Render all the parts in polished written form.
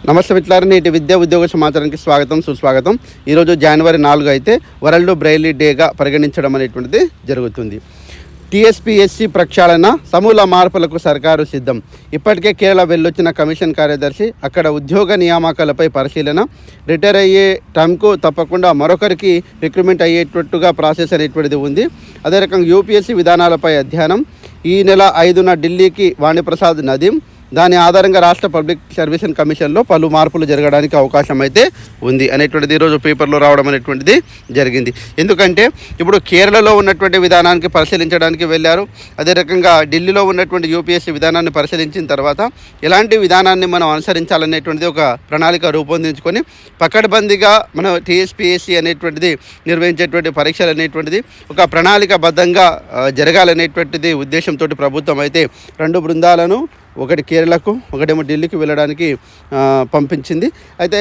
నమస్తే మిత్రులారా, నేటి విద్యా ఉద్యోగ సమాచారానికి స్వాగతం సుస్వాగతం. ఈరోజు జనవరి 4 అయితే వరల్డ్ బ్రెయిలీ డేగా పరిగణించడం అనేటువంటిది జరుగుతుంది. టీఎస్పీఎస్సీ ప్రక్షాళన సమూల మార్పులకు సర్కారు సిద్ధం. ఇప్పటికే కేరళ వెళ్ళొచ్చిన కమిషన్ కార్యదర్శి అక్కడ ఉద్యోగ నియామకాలపై పరిశీలన, రిటైర్ అయ్యే టైంకు తప్పకుండా మరొకరికి రిక్రూట్మెంట్ అయ్యేటట్టుగా ప్రాసెస్ అనేటువంటిది ఉంది. అదే రకంగా యూపీఎస్సీ విధానాలపై అధ్యయనం. ఈ నెల 5న ఢిల్లీకి వాణిప్రసాద్ నదీం. దాని ఆధారంగా రాష్ట్ర పబ్లిక్ సర్వీస్ కమిషన్లో పలు మార్పులు జరగడానికి అవకాశం అయితే ఉంది అనేటువంటిది ఈరోజు పేపర్లో రావడం అనేటువంటిది జరిగింది. ఎందుకంటే ఇప్పుడు కేరళలో ఉన్నటువంటి విధానానికి పరిశీలించడానికి వెళ్ళారు. అదే రకంగా ఢిల్లీలో ఉన్నటువంటి యూపీఎస్సీ విధానాన్ని పరిశీలించిన తర్వాత ఎలాంటి విధానాన్ని మనం అనుసరించాలనేటువంటిది ఒక ప్రణాళిక రూపొందించుకొని పకడ్బందీగా మనం టీఎస్పీఎస్సీ అనేటువంటిది నిర్వహించేటువంటి పరీక్షలు అనేటువంటిది ఒక ప్రణాళికబద్ధంగా జరగాలనేటువంటిది ఉద్దేశంతో ప్రభుత్వం అయితే 2 బృందాలను, ఒకటి కేరళకు, ఒకటేమో ఢిల్లీకి వెళ్ళడానికి పంపించింది. అయితే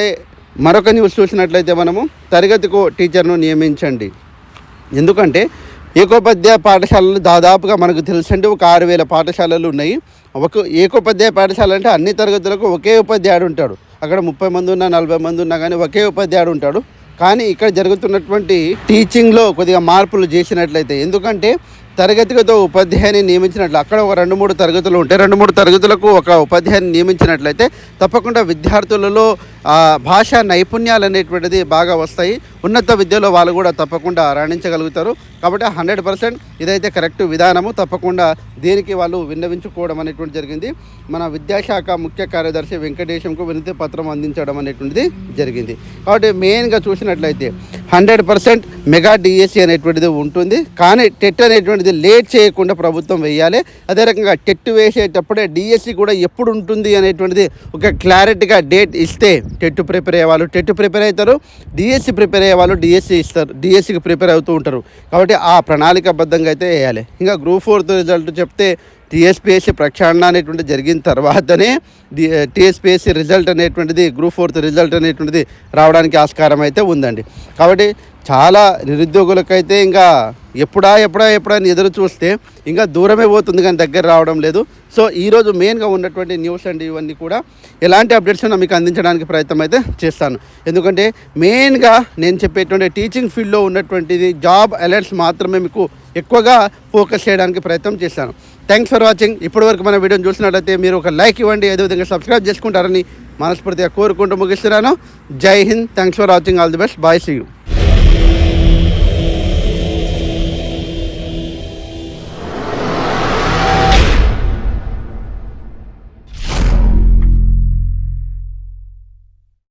మరొక న్యూస్ చూసినట్లయితే మనము తరగతికో టీచర్ను నియమించండి. ఎందుకంటే ఏకోపాధ్యాయ పాఠశాలలు దాదాపుగా మనకు తెలుసండి ఒక 6,000 పాఠశాలలు ఉన్నాయి. ఒక ఏకోపాధ్యాయ పాఠశాల అంటే అన్ని తరగతులకు ఒకే ఉపాధ్యాయుడు ఉంటాడు. అక్కడ 30 మంది ఉన్నా 40 మంది ఉన్నా కానీ ఒకే ఉపాధ్యాయుడు ఉంటాడు. కానీ ఇక్కడ జరుగుతున్నటువంటి టీచింగ్లో కొద్దిగా మార్పులు చేసినట్లయితే, ఎందుకంటే తరగతితో ఉపాధ్యాయుని నియమించినట్లు అక్కడ ఒక 2-3 తరగతులు ఉంటే 2-3 తరగతులకు ఒక ఉపాధ్యాయుని నియమించినట్లయితే తప్పకుండా విద్యార్థులలో భాషా నైపుణ్యాలు అనేటువంటిది బాగా వస్తాయి. ఉన్నత విద్యలో వాళ్ళు కూడా తప్పకుండా రాణించగలుగుతారు. కాబట్టి 100% ఇదైతే కరెక్ట్ విధానము. తప్పకుండా దీనికి వాళ్ళు విన్నవించుకోవడం అనేటువంటి జరిగింది. మన విద్యాశాఖ ముఖ్య కార్యదర్శి వెంకటేశంకు వినతి పత్రం అందించడం అనేటువంటిది జరిగింది. కాబట్టి మెయిన్గా చూసినట్లయితే 100% మెగా డిఎస్సి అనేటువంటిది ఉంటుంది. కానీ టెట్ అనేటువంటిది లేట్ చేయకుండా ప్రభుత్వం వేయాలి. అదే రకంగా టెట్ వేసేటప్పుడే డిఎస్సి కూడా ఎప్పుడు ఉంటుంది అనేటువంటిది ఒక క్లారిటీగా డేట్ ఇస్తే టెట్ ప్రిపేర్ అయ్యే వాళ్ళు టెట్ ప్రిపేర్ అవుతారు, డిఎస్సి ప్రిపేర్ అయ్యే వాళ్ళు డిఎస్సి ఇస్తారు, డిఎస్సికి ప్రిపేర్ అవుతూ ఉంటారు. కాబట్టి ఆ ప్రణాళికబద్ధంగా అయితే వేయాలి. ఇంకా గ్రూప్ 4 రిజల్ట్ చెప్తే టీఎస్పీఎస్సీ ప్రక్షాళన అనేటువంటి జరిగిన తర్వాతనే టీఎస్పీఎస్సీ రిజల్ట్ అనేటువంటిది గ్రూప్ 4 రిజల్ట్ అనేటువంటిది రావడానికి ఆస్కారం అయితే ఉందండి. కాబట్టి చాలా నిరుద్యోగులకైతే ఇంకా ఎప్పుడా అని ఎదురు చూస్తే ఇంకా దూరమే పోతుంది కానీ దగ్గర రావడం లేదు. సో ఈరోజు మెయిన్గా ఉన్నటువంటి న్యూస్ అండి ఇవన్నీ కూడా ఎలాంటి అప్డేట్స్ మీకు అందించడానికి ప్రయత్నం అయితే చేస్తాను. ఎందుకంటే మెయిన్గా నేను చెప్పేటువంటి టీచింగ్ ఫీల్డ్లో ఉన్నటువంటిది జాబ్ అలర్ట్స్ మాత్రమే మీకు ఎక్కువగా ఫోకస్ చేయడానికి ప్రయత్నం చేస్తాను. Thanks for watching. ఇప్పటివరకు మన వీడియోని చూసినట్లయితే మీరు ఒక లైక్ ఇవ్వండి, అదేవిధంగా సబ్స్క్రైబ్ చేసుకుంటారని మనస్ఫూర్తిగా కోరుకుంటూ ముగిస్తున్నాను. Jai Hind. Thanks for watching. All the best. Bye. See you.